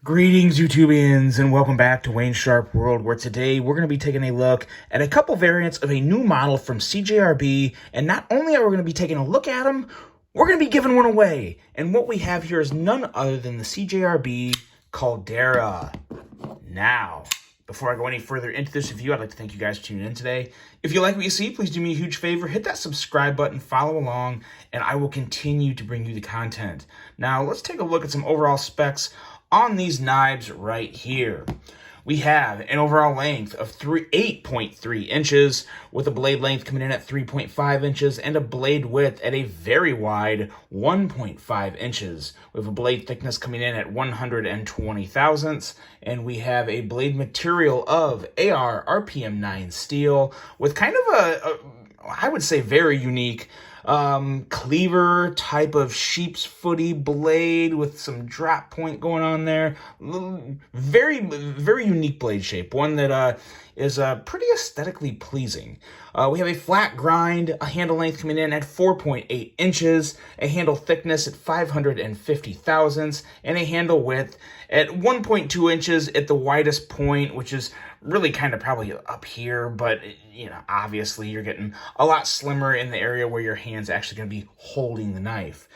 Greetings, YouTubians, and welcome back to Wayne Sharp World, where today we're going to be taking a look at a couple variants of a new model from CJRB, and not only are we going to be taking a look at them, we're going to be giving one away. And what we have here is none other than the CJRB Caldera. Now, before I go any further into this review, I'd like to thank you guys for tuning in today. If you like what you see, please do me a huge favor, hit that subscribe button, follow along, and I will continue to bring you the content. Now, let's take a look at some overall specs on these knives right here. We have an overall length of 8.3 inches, with a blade length coming in at 3.5 inches and a blade width at a very wide 1.5 inches. We have a blade thickness coming in at 120 thousandths, and we have a blade material of AR RPM 9 steel with kind of I would say very unique cleaver type of sheep's footy blade with some drop point going on there. Very, very unique blade shape. One that is pretty aesthetically pleasing. We have a flat grind, a handle length coming in at 4.8 inches, a handle thickness at 550 thousandths, and a handle width at 1.2 inches at the widest point, which is really kind of probably up here, but you know, obviously you're getting a lot slimmer in the area where your hand's actually going to be holding the knife.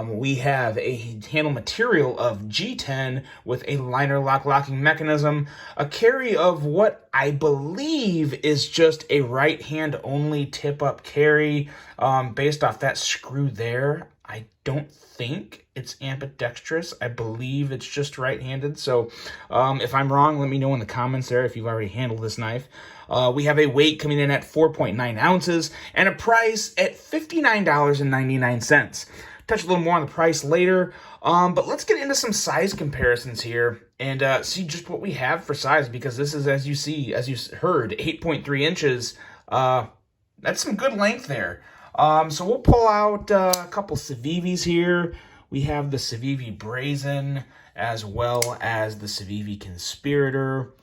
We have a handle material of G10 with a liner lock locking mechanism, a carry of what I believe is just a right hand only tip up carry, based off that screw there. I don't think it's ambidextrous. I believe it's just right-handed. So if I'm wrong, let me know in the comments there if you've already handled this knife. We have a weight coming in at 4.9 ounces and a price at $59.99. Touch a little more on the price later, but let's get into some size comparisons here and see just what we have for size, because this is, as you heard, 8.3 inches. That's some good length there. So we'll pull out a couple Civivis here. We have the Civivi Brazen as well as the Civivi Conspirator.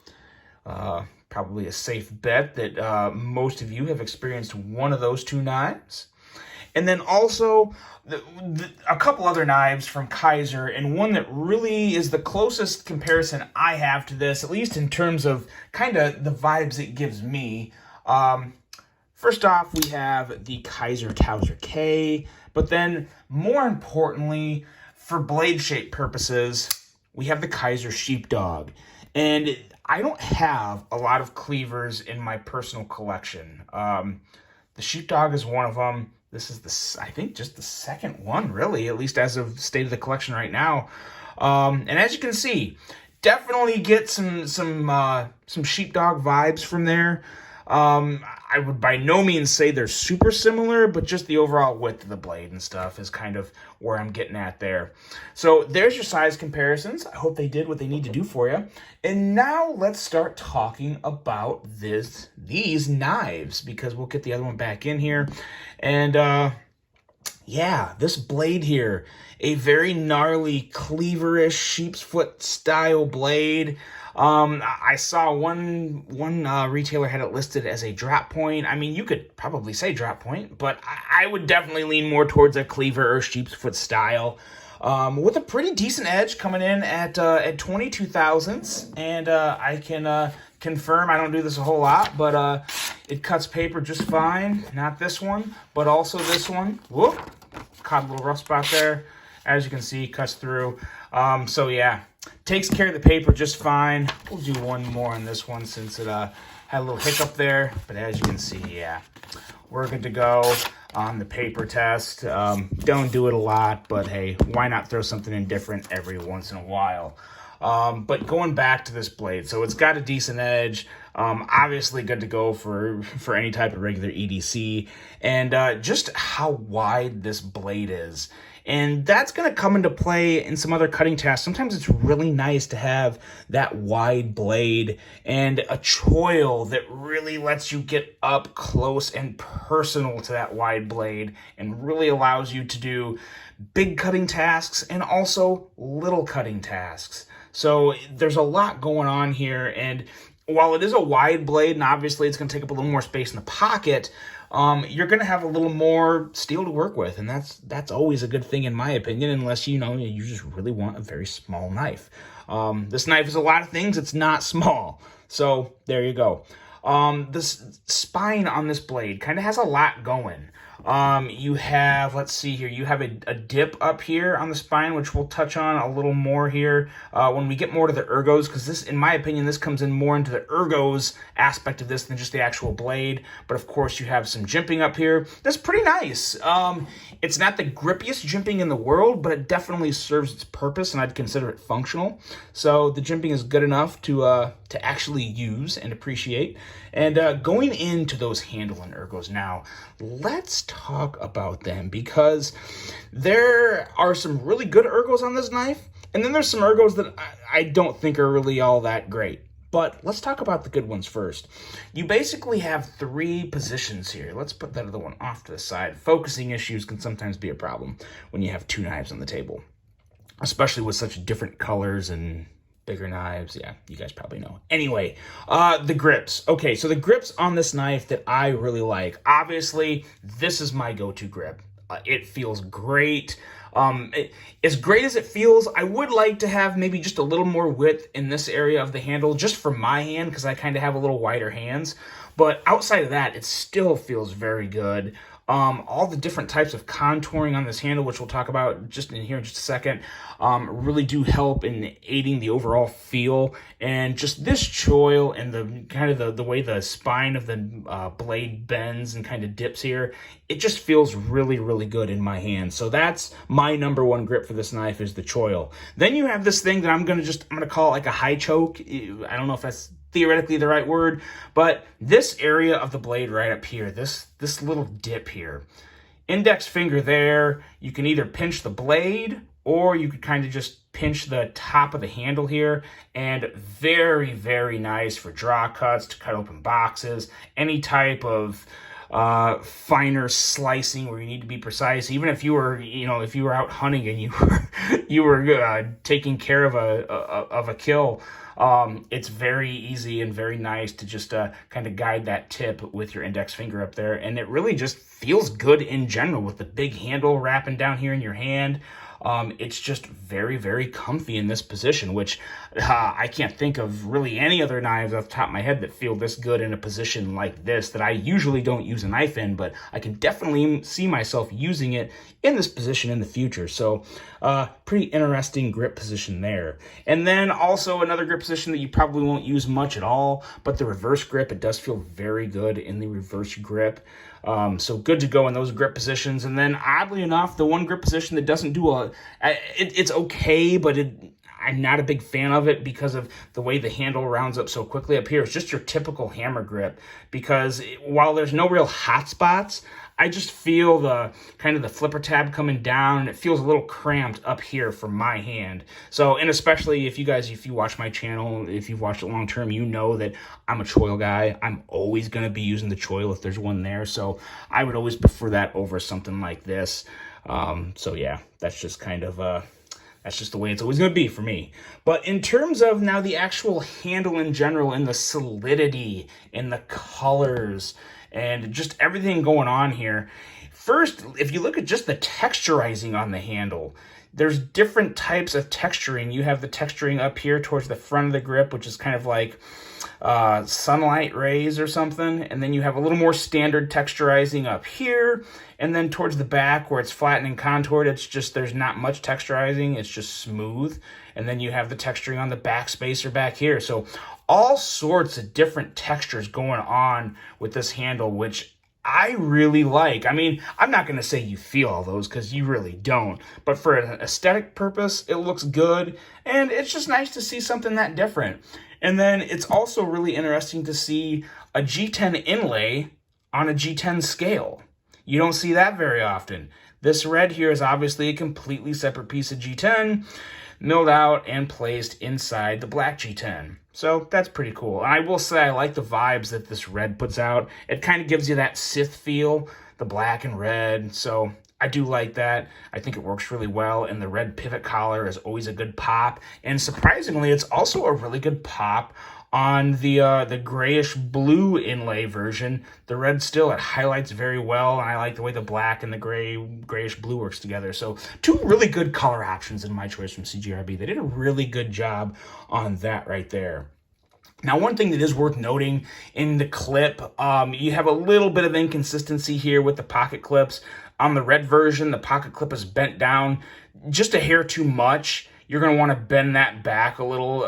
Probably a safe bet that most of you have experienced one of those two knives. And then also a couple other knives from Kaiser, and one that really is the closest comparison I have to this, at least in terms of kind of the vibes it gives me. First off, we have the Kaiser Towser K, but then more importantly, for blade shape purposes, we have the Kaiser Sheepdog. And I don't have a lot of cleavers in my personal collection. The Sheepdog is one of them. This is I think just the second one, really, at least as of state of the collection right now. And as you can see, definitely get some Sheepdog vibes from there. I would by no means say they're super similar, but just the overall width of the blade and stuff is kind of where I'm getting at there. So there's your size comparisons. I hope they did what they need to do for you. And now let's start talking about these knives, because we'll get the other one back in here. And yeah, this blade here, a very gnarly cleaverish sheep's foot style blade. I saw one retailer had it listed as a drop point. I mean, you could probably say drop point, but I would definitely lean more towards a cleaver or sheep's foot style, with a pretty decent edge coming in at 22 thousandths. And I can confirm, I don't do this a whole lot, but it cuts paper just fine. Not this one, but also this one. Whoop, caught a little rough spot there. As you can see, cuts through. So yeah, takes care of the paper just fine. We'll do one more on this one since it had a little hiccup there. But as you can see, yeah, we're good to go on the paper test. Don't do it a lot, but hey, why not throw something in different every once in a while? But going back to this blade, so it's got a decent edge. Obviously good to go for any type of regular EDC. And just how wide this blade is. And that's going to come into play in some other cutting tasks. Sometimes it's really nice to have that wide blade and a choil that really lets you get up close and personal to that wide blade and really allows you to do big cutting tasks and also little cutting tasks. So there's a lot going on here, and while it is a wide blade, and obviously it's going to take up a little more space in the pocket, you're going to have a little more steel to work with, and that's always a good thing in my opinion, unless you just really want a very small knife. This knife is a lot of things. It's not small, so there you go. This spine on this blade kind of has a lot going. You have, let's see here, you have a dip up here on the spine, which we'll touch on a little more here when we get more to the ergos, because this, in my opinion, this comes in more into the ergos aspect of this than just the actual blade. But of course, you have some jimping up here. That's pretty nice. It's not the grippiest jimping in the world, but it definitely serves its purpose, and I'd consider it functional. So the jimping is good enough to actually use and appreciate. And going into those handle and ergos now, let's talk about them, because there are some really good ergos on this knife, and then there's some ergos that I don't think are really all that great. But let's talk about the good ones first. You basically have 3 positions here. Let's put that other one off to the side. Focusing issues can sometimes be a problem when you have 2 knives on the table, especially with such different colors and bigger knives. Yeah, you guys probably know. Anyway, the grips. Okay, so the grips on this knife that I really like. Obviously, this is my go-to grip. It feels great. As great as it feels, I would like to have maybe just a little more width in this area of the handle, just for my hand, because I kind of have a little wider hands. But outside of that, it still feels very good. All the different types of contouring on this handle, which we'll talk about just in here in just a second, really do help in aiding the overall feel. And just this choil and the kind of the way the spine of the blade bends and kind of dips here, it just feels really, really good in my hand. So that's my number one grip for this knife, is the choil. Then you have this thing that I'm gonna call it like a high choke. I don't know if that's theoretically the right word, but this area of the blade right up here, this little dip here, index finger there, you can either pinch the blade or you could kind of just pinch the top of the handle here, and very, very nice for draw cuts, to cut open boxes, any type of finer slicing where you need to be precise. Even if you were, if you were out hunting and you were taking care of a kill, it's very easy and very nice to just kind of guide that tip with your index finger up there, and it really just feels good in general with the big handle wrapping down here in your hand. It's just very, very comfy in this position, which I can't think of really any other knives off the top of my head that feel this good in a position like this, that I usually don't use a knife in, but I can definitely see myself using it in this position in the future. So pretty interesting grip position there. And then also another grip position that you probably won't use much at all, but the reverse grip, it does feel very good in the reverse grip. So good to go in those grip positions. And then oddly enough, the one grip position that doesn't do it's okay, but I'm not a big fan of it because of the way the handle rounds up so quickly up here. It's just your typical hammer grip, because while there's no real hot spots, I just feel the kind of the flipper tab coming down, and it feels a little cramped up here for my hand. So, and especially if you watch my channel, if you've watched it long term, you know that I'm a choil guy. I'm always going to be using the choil if there's one there. So I would always prefer that over something like this. So yeah, that's just kind of, that's just the way it's always going to be for me. But in terms of now the actual handle in general, and the solidity and the colors and just everything going on here, first, if you look at just the texturizing on the handle, there's different types of texturing. You have the texturing up here towards the front of the grip, which is kind of like sunlight rays or something, and then you have a little more standard texturizing up here, and then towards the back where it's flat and contoured, it's just, there's not much texturizing, it's just smooth. And then you have the texturing on the back spacer back here. So all sorts of different textures going on with this handle, which I really like. I mean, I'm not going to say you feel all those, because you really don't. But for an aesthetic purpose, it looks good. And it's just nice to see something that different. And then it's also really interesting to see a G10 inlay on a G10 scale. You don't see that very often. This red here is obviously a completely separate piece of G10, milled out and placed inside the black G10. So that's pretty cool. And I will say I like the vibes that this red puts out. It kind of gives you that Sith feel, the black and red. So I do like that. I think it works really well, and the red pivot collar is always a good pop. And surprisingly, it's also a really good pop on the grayish blue inlay version. The red still, it highlights very well, and I like the way the black and the grayish blue works together. So two really good color options in my choice from CJRB. They did a really good job on that right there. Now, one thing that is worth noting in the clip, you have a little bit of inconsistency here with the pocket clips. On the red version, the pocket clip is bent down just a hair too much. You're going to want to bend that back a little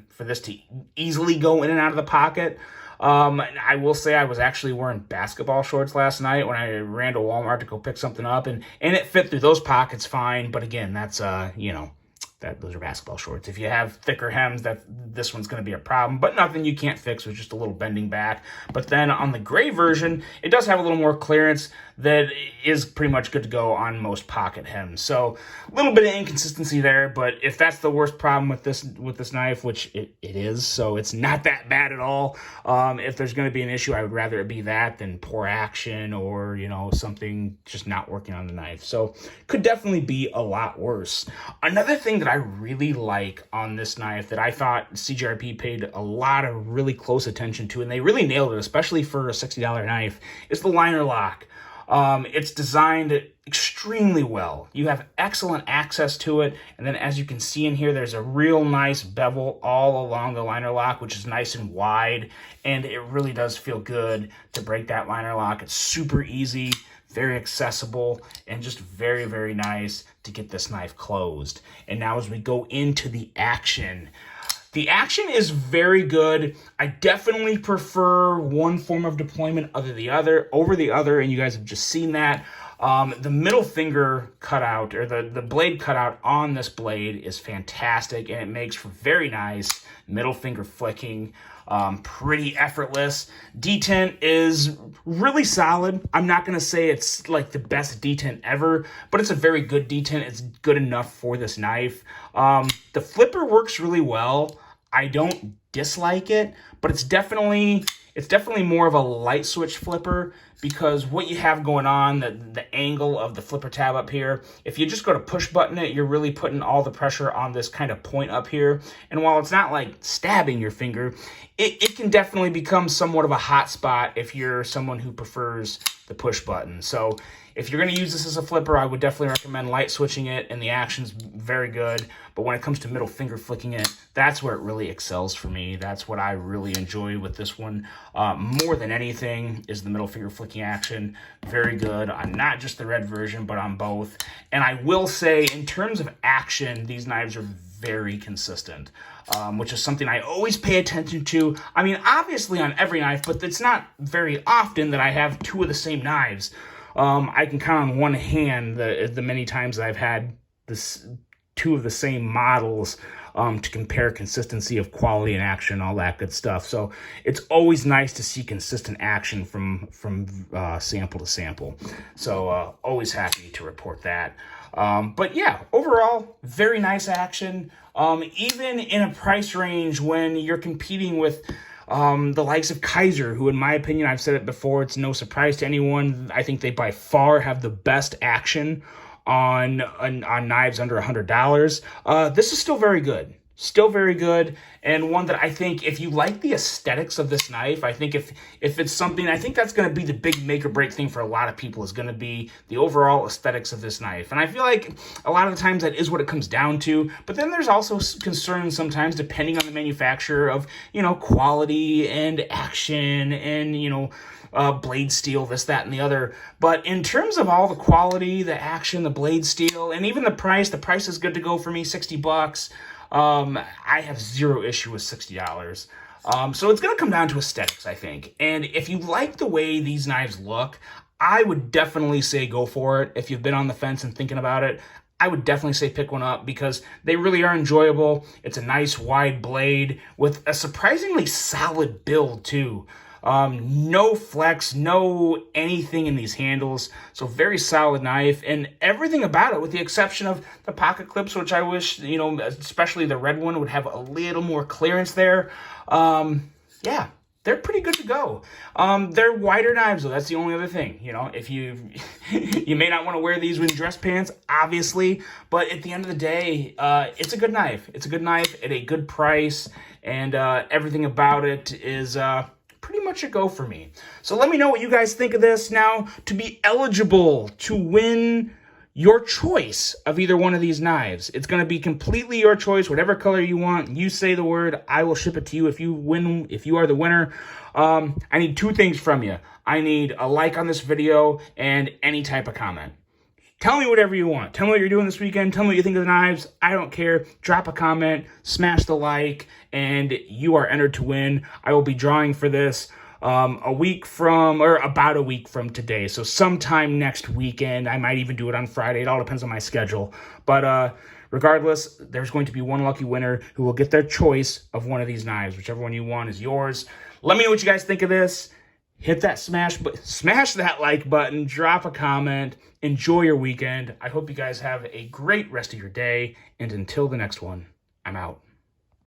for this to easily go in and out of the pocket. I will say I was actually wearing basketball shorts last night when I ran to Walmart to go pick something up, and it fit through those pockets fine. But again, that's, those are basketball shorts. If you have thicker hems, this one's going to be a problem, but nothing you can't fix with just a little bending back. But then on the gray version, it does have a little more clearance that is pretty much good to go on most pocket hems. So a little bit of inconsistency there, but if that's the worst problem with this knife, which it is, so it's not that bad at all. If there's going to be an issue, I would rather it be that than poor action or, something just not working on the knife. So could definitely be a lot worse. Another thing that I really like on this knife that I thought CJRB paid a lot of really close attention to, and they really nailed it, especially for a $60 knife, is the liner lock. It's designed extremely well. You have excellent access to it, and then as you can see in here, there's a real nice bevel all along the liner lock, which is nice and wide, and it really does feel good to break that liner lock. It's super easy, very accessible, and just very, very nice to get this knife closed. And now as we go into the action is very good. I definitely prefer one form of deployment over the other, and you guys have just seen that. The middle finger cutout, or the blade cutout on this blade is fantastic, and it makes for very nice middle finger flicking. Pretty effortless. Detent is really solid. I'm not going to say it's like the best detent ever, but it's a very good detent. It's good enough for this knife. The flipper works really well. I don't dislike it, but it's definitely more of a light switch flipper, because what you have going on, the angle of the flipper tab up here, if you just go to push button it, you're really putting all the pressure on this kind of point up here. And while it's not like stabbing your finger, it can definitely become somewhat of a hot spot if you're someone who prefers the push button. So if you're going to use this as a flipper, I would definitely recommend light switching it, and the action's very good. But when it comes to middle finger flicking it, that's where it really excels for me. That's what I really enjoy with this one. More than anything is the middle finger flicking action. Very good on not just the red version, but on both. And I will say, in terms of action, these knives are very consistent, which is something I always pay attention to. I mean, obviously on every knife, but it's not very often that I have two of the same knives. I can count on one hand the many times that I've had two of the same models to compare consistency of quality and action, all that good stuff. So it's always nice to see consistent action from sample to sample. So always happy to report that. But yeah, overall, very nice action. Even in a price range when you're competing with the likes of Kaiser, who in my opinion, I've said it before, it's no surprise to anyone, I think they by far have the best action on knives under $100. This is still very good. Still very good, and one that I think if you like the aesthetics of this knife, I think if it's something, I think that's going to be the big make or break thing for a lot of people, is going to be the overall aesthetics of this knife. And I feel like a lot of the times that is what it comes down to, but then there's also concerns sometimes depending on the manufacturer of, quality and action and, blade steel, this, that, and the other. But in terms of all the quality, the action, the blade steel, and even the price is good to go for me, $60. I have zero issue with $60. So it's going to come down to aesthetics, I think. And if you like the way these knives look, I would definitely say go for it. If you've been on the fence and thinking about it, I would definitely say pick one up, because they really are enjoyable. It's a nice wide blade with a surprisingly solid build too. No flex, no anything in these handles. So very solid knife, and everything about it, with the exception of the pocket clips, which I wish, especially the red one, would have a little more clearance there. Yeah, they're pretty good to go. They're wider knives, though. That's the only other thing. You know, if you you may not want to wear these with dress pants, obviously, but at the end of the day, it's a good knife. It's a good knife at a good price, and everything about it is pretty much a go for me. So let me know what you guys think of this. Now, to be eligible to win your choice of either one of these knives, it's going to be completely your choice, whatever color you want. You say the word, I will ship it to you if you win, if you are the winner. I need 2 things from you. I need a like on this video and any type of comment. Tell me whatever you want. Tell me what you're doing this weekend. Tell me what you think of the knives. I don't care. Drop a comment, smash the like, and you are entered to win. I will be drawing for this about a week from today. So sometime next weekend. I might even do it on Friday. It all depends on my schedule. But regardless, there's going to be one lucky winner who will get their choice of one of these knives. Whichever one you want is yours. Let me know what you guys think of this. Hit that smash that like button. Drop a comment. Enjoy your weekend. I hope you guys have a great rest of your day. And until the next one, I'm out.